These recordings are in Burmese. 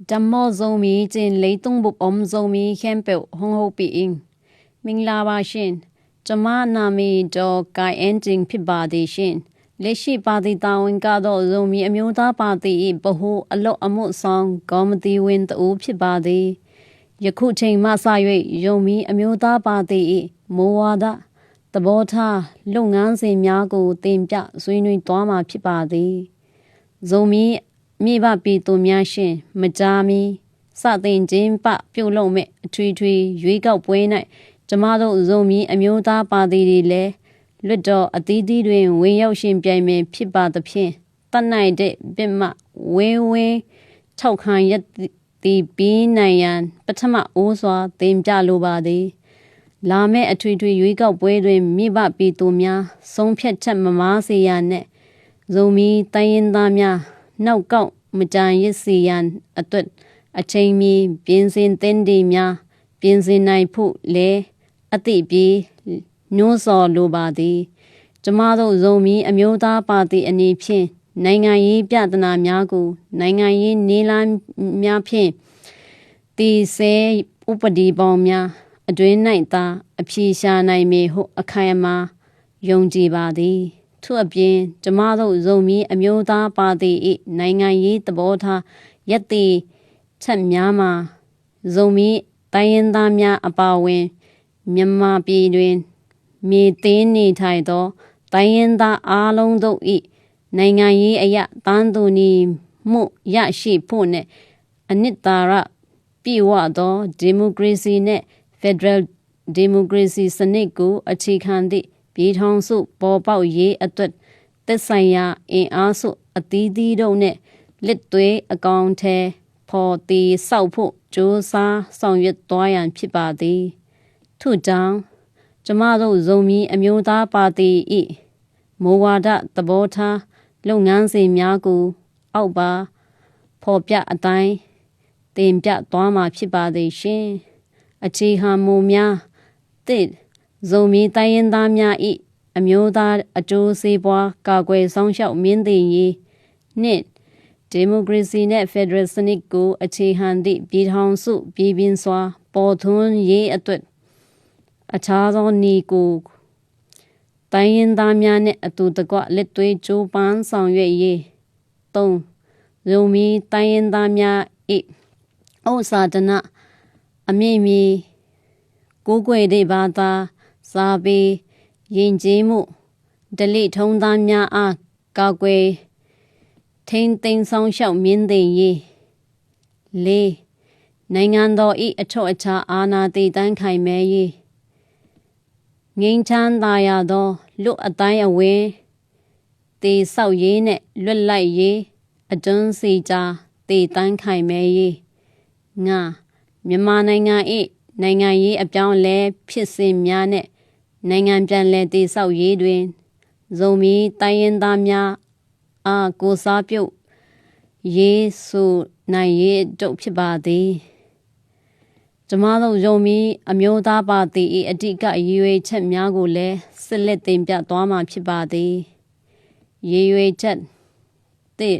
Jammo zomi jin leitung bup zomi hempel hong ho pi ing. Ming la ba shin. Jama nami do kai ending pi ba di shin. Leshi ba di tawin ka do zomi amyuta ba di bahu alo amu song gomdi win u pi ba di. Yaku ching ma sa yue yomi amyuta ba di mo wa da. Tabo tha lu ngan sin mya ko tin pya swai nui twa ma pi ba di. Zomi mi ba pi tu mya shin ma ja mi sa tin jin pa pyu long me thui thui yui kaw pwe nai ကျမတို့ဇုံမီအမျိုးသားပါတီတွေလည်းလွတ်တော်အသီးသီးတွင်ဝင်ရောက်ရှင်ပြိုင်မယ်ဖြစ်ပါသဖြင့်တတ်နိုင်တဲ့ပြစ်မှဝင်းထောက်ခံရသည်ပြီးနိုင်ရန်ပထမအိုးစွာတင်ပြလိုပါသည်လာမယ့်အထွေထွေရွေးကောက်ပွဲတွင်မိဘပြည်သူများဆုံးဖြတ်ချက်မမားစေရန်နှင့်ဇုံမီတိုင်းရင်းသားများနောက်ကောက်မကြံရစ်စေရန်အတွက်အချိန်မီပြင်ဆင်သင့်သည်များပြင်ဆင်နိုင်ဖို့လည်းအသည့်ပြေညွှန်းစော်လိုပါသည်ကျမတို့ဇုံမီအမျိုးသားပါတီအနေဖြင့်နိုင်ငံရေးပြဿနာများကိုနိုင်ငံရေးနေလမ်းများဖြင့်တည်ဆဲဥပဒေပေါင်းများအတွင်း၌သာအဖြေရှာနိုင်မည်ဟုအခိုင်အမာယုံကြည်ပါသည်ထို့အပြင်ကျမတို့ဇုံမီအမျိုးသားပါတီ၏နိုင်ငံရေးသဘောထားယက်တီချက်များမှာဇုံမီတိုင်းရင်းသားများအပါအဝင်မြန်မာပြည်တွင်မြေသိမ်းနေထိုင်သောတိုင်းရင်းသားအားလုံးတို့၏နိုင်ငံရေးအရာတန်းတူညီမှုရရှိဖို့နှင့်အနှစ်သာရပြည့်ဝသောဒီမိုကရေစီနှင့်ဖက်ဒရယ်ဒီမိုကရေစီစနစ်ကိုအခြေခံသည့်ပြည်ထောင်စုပေါ်ပေါက်ရေးအတွက်သက်ဆိုင်ရာအင်အားစုအသီးသီးတို့နှင့်လက်တွဲအကောင်အထည်ဖော်တည်ဆောက်ဖို့ကြိုးစားဆောင်ရွက်သွားရန်ဖြစ်ပါသည်ထို့ကြောင့်ကျမတို့ဇုံမီအမျိုးသားပါတီ၏မိုးဝါဒသဘောထားလုပ်ငန်းစဉ်များကိုအောက်ပါဖော်ပြအတိုင်းတင်ပြသွားမှာဖြစ်ပါသည်ရှင်အခြေခံမူများတစ်ဇုံမီတိုင်းရင်းသားများ၏အမျိုးသားအကျိုးစီးပွားကာကွယ်ဆောင်ရှောက်မြင့်တင်ရေးနှင့်ဒီမိုကရေစီနှင့်ဖက်ဒရယ်စနစ်ကိုအခြေခံသည့်ပြည်ထောင်စုပြည်ပြင်းစွာပေါ်ထွန်းရေးအတွက်အခြားသောနီကိုတိုင်းရင်းသားများနှင့်အတူတကွလက်တွဲကြိုးပမ်းဆောင်ရွက်ရေး၃ဇုံမီတိုင်းရင်းသားများ၏ဥစ္စာဒနာအမြင့်မီကိုးကွယ်သည့်ဘာသာစာပေယဉ်ကျေးမှုဓလေ့ထုံးသားများအားကာကွယ်ထိန်းသိမ်းဆောင်ရှောက်မြင့်တင်ရေး၄နိုင်ငံတော်၏အထောက်အထားအာဏာတည်တံ့ခိုင်မြဲရေးငြိမ်းချမ်းသာရသောလူအတိုင်းအဝင်းတည်ဆောက်ရေးနှင့်လွတ်လပ်ရေးအတွန်းစီကြာတည်တံ့ခိုင်မြဲရေးငါမြန်မာနိုင်ငံ၏နိုင်ငံရေးအပြောင်းလဲဖြစ်စဉ်များနှင့်နိုင်ငံပြန်လည်တည်ဆောက်ရေးတွင်ဇုံမီတိုင်းရင်းသားများအားကိုစားပြုရေးဆိုနိုင်ရေးတို့ဖြစ်ပါသည်ကျမတို့ယုံမီအမျိုးသားပါတီ၏အဓိကရည်ရွယ်ချက်များကိုလည်းဆက်လက်တင်ပြသွားမှာဖြစ်ပါသည်ရည်ရွယ်ချက်တစ်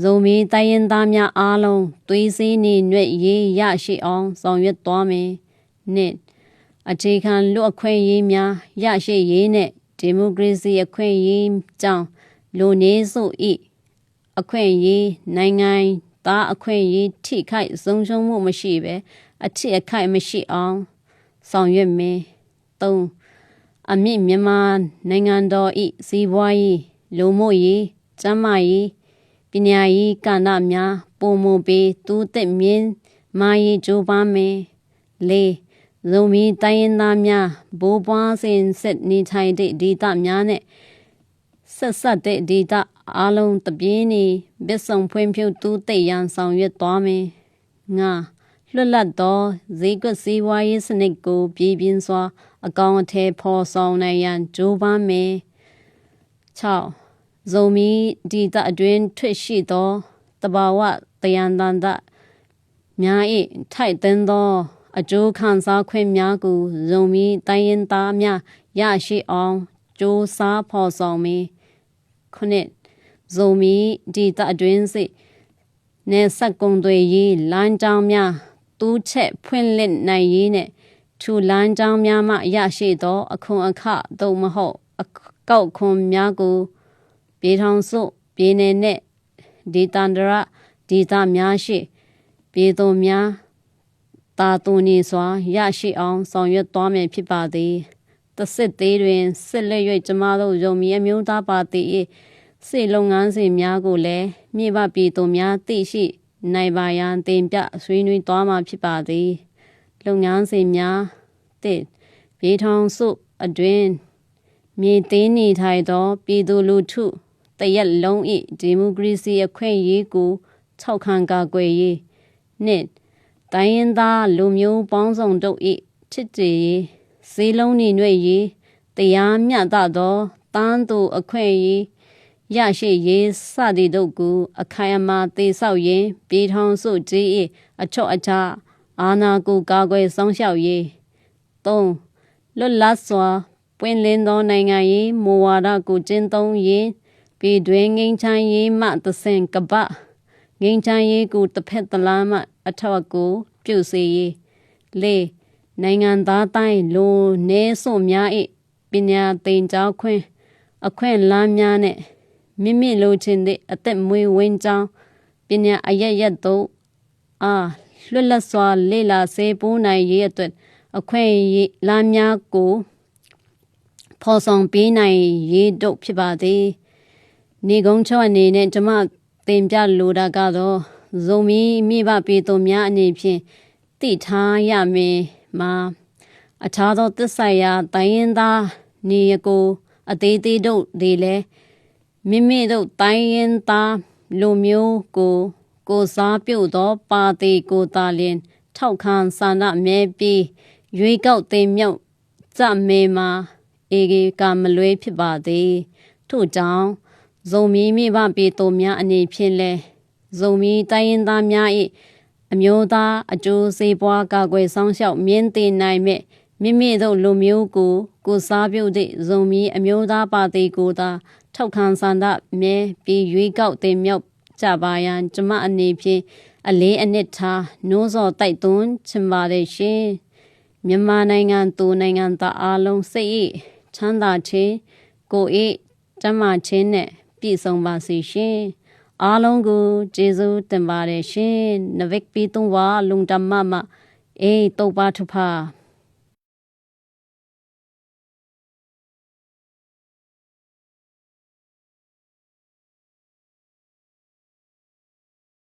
ဇုံမီတိုင်းရင်းသားများအားလုံးသွေးစည်းညီညွတ်ရေးရရှိအောင်ဆောင်ရွက်သွားမယ်နှင့်အခြေခံလူအခွင့်အရေးများရရှိရေးနှင့်ဒီမိုကရေစီအခွင့်အရေးကြောင့်လူနည်းစု၏အခွင့်အရေးနိုင်ငံသားအခွင့်အရေးထိခိုက်ဆုံးရှုံးမှုမရှိဘဲအထစ်အခိုက်မရှိအောင်ဆောင်ရွက်မယ်၃အမြင့်မြန်မာနိုင်ငံတော်၏စီးပွားရေးလူမှုရေးကျန်းမာရေးပညာရေးကဏ္ဍများပုံမပေးတိုးတက်မြင့်မာရေးကြိုးပမ်းမယ်၄ဇုံမီတိုင်းရင်းသားများဘိုးဘွားစဉ်ဆက်နေထိုင်သည့်ဒေသများနှင့်ဆက်တဲ့ဒေသအလုံးတပြင်းနေဘစ်ဆောင်ဖွံ့ဖြိုးတိုးတက်ရန်ဆောင်ရွက်သွားမယ်ငါလွတ်လပ်သောဈေးကွက်စီးပွားရေးစနစ်ကိုပြည်ပြင်းစွာအကောင်အထည်ဖော်ဆောင်နိုင်ရန်ကြိုးပမ်းမယ်၆ဇုံမီဒေသအတွင်းထွက်ရှိသောတဘာဝတယံတန်တများ၏ထိုက်တန်သောအကျိုးခံစားခွင့်များကိုဇုံမီတိုင်းရင်းသားများရရှိအောင်ကြိုးစားဖော်ဆောင်မည်ခုနှစ်ဇုံမီဒေသအတွင်းစိ နေဆက်ကုံတွေရေးလမ်းကြောင်းများတူးချက်ဖွင့်လှစ်နိုင်ရေးနဲ့ထူလမ်းကြောင်းများမှရရှိသောအခွန်အခသို့မဟုတ်အကောက်ခွန်များကိုပြည်ထောင်စုပြည်နယ်နဲ့ဒေသန္တရဒေသများရှိပြည်သူများတာတူနေစွာရရှိအောင်ဆောင်ရွက်သွားမည်ဖြစ်ပါသည်တစစ်သေးတွင်စစ်လက်၍ကျမတို့ယုံမီအမျိုးသားပါတီ၏စေလုပ်ငန်းစဉ်များကိုလည်းမြေပပြည်သူများသိရှိနိုင်ပါရန်တင်ပြဆွေးနွေးသွားမှာဖြစ်ပါသည်လုပ်ငန်းစဉ်များတစ်ပြည်ထောင်စုအတွင်းမြေသေးနေထိုင်သောပြည်သူလူထုတရက်လုံး၏ဒီမိုကရေစီအခွင့်အရေးကိုထောက်ခံကာကွယ်ရေးနှင့်တိုင်းရင်းသားလူမျိုးပေါင်းစုံတို့၏ချစ်ကြည်ရေးစည်းလုံးညီညွတ်ရေးတရားမျှတသောတန်းတူအခွင့်အရေးရရှိရေးစသည်တို့ကိုအခိုင်အမာတည်ဆောက်ရင်းပြည်ထောင်စုကြီး၏အချော့အချာအာဏာကိုကာကွယ်ဆောင်ရှောက်ရေး၃လွတ်လပ်စွာပွင့်လင်းသောနိုင်ငံရေးမူဝါဒကိုကျင့်သုံးရင်းပြည်တွင်းငြိမ်းချမ်းရေးမှတဆင့်ကပ္ပငြိမ်းချမ်းရေးကိုတစ်ဖက်တစ်လမ်းမှအထောက်အကူပြုစေရေး၄နိုင်ငံသားတိုင်းလူနည်းစုများ၏ပညာသင်ကြားခွင့်အခွင့်အလမ်းများနဲ့မိမိလိုချင်တဲ့အသက်မွေးဝမ်းကြောင်းပညာအရရက်တို့လွတ်လပ်စွာလေ့လာစေပိုးနိုင်ရေးအတွက်အခွင့်အရေးလမ်းများကိုဖော်ဆောင်ပေးနိုင်ရေးတို့ဖြစ်ပါသည်နေကုန်းချောအနေနဲ့ကျွန်မတင်ပြလိုတာကတော့ဇုံမီမိဘပြည်သူများအနေဖြင့်တည်ထားရမည်မှာအခြားသောသစ္စာရာတိုင်းရင်းသားနေရကိုအသေးသေးတို့ဒီလဲမိမိတို့တိုင်းရင်းသားလူမျိုးကိုစားပြုသောပါတီကိုသာလျှင်ထောက်ခံဆန္ဒမဲပြီးရွေးကောက်တင်မြှောက်ကြမေမှာအေကမလွဲဖြစ်ပါသည်ထို့ကြောင့်ဇုံမီမိဘပြည်သူများအနေဖြင့်လဲဇုံမီတိုင်းရင်းသားများ၏အမျိုးသားအကျိုးစီးပွားကာကွယ်ဆောင်ရှောက်မြင့်တင်နိုင်မဲ့မိမိတို့လူမျိုးကိုစားပြုသည့်ဇုံမီအမျိုးသားပါတီကိုသာထောက်ခံဆန္ဒမဲပြီးရွေးကောက်တင်မြှောက်ကြပါရန်ကျမအနေဖြင့်အလေးအနစ်ထားနှိုးဆော်တိုက်တွန်းချင်ပါတယ်ရှင်မြန်မာနိုင်ငံသူနိုင်ငံသားအားလုံးစိတ်၏ချမ်းသာခြင်းကိုယ်၏ကျန်းမာခြင်းနဲ့ပြည့်စုံပါစေရှင်အားလုံးကိုကျေးဇူးတင်ပါတယ်ရှင်နဗစ်ပီတုံဝါလုံတမမတုတ်ပါထဖာ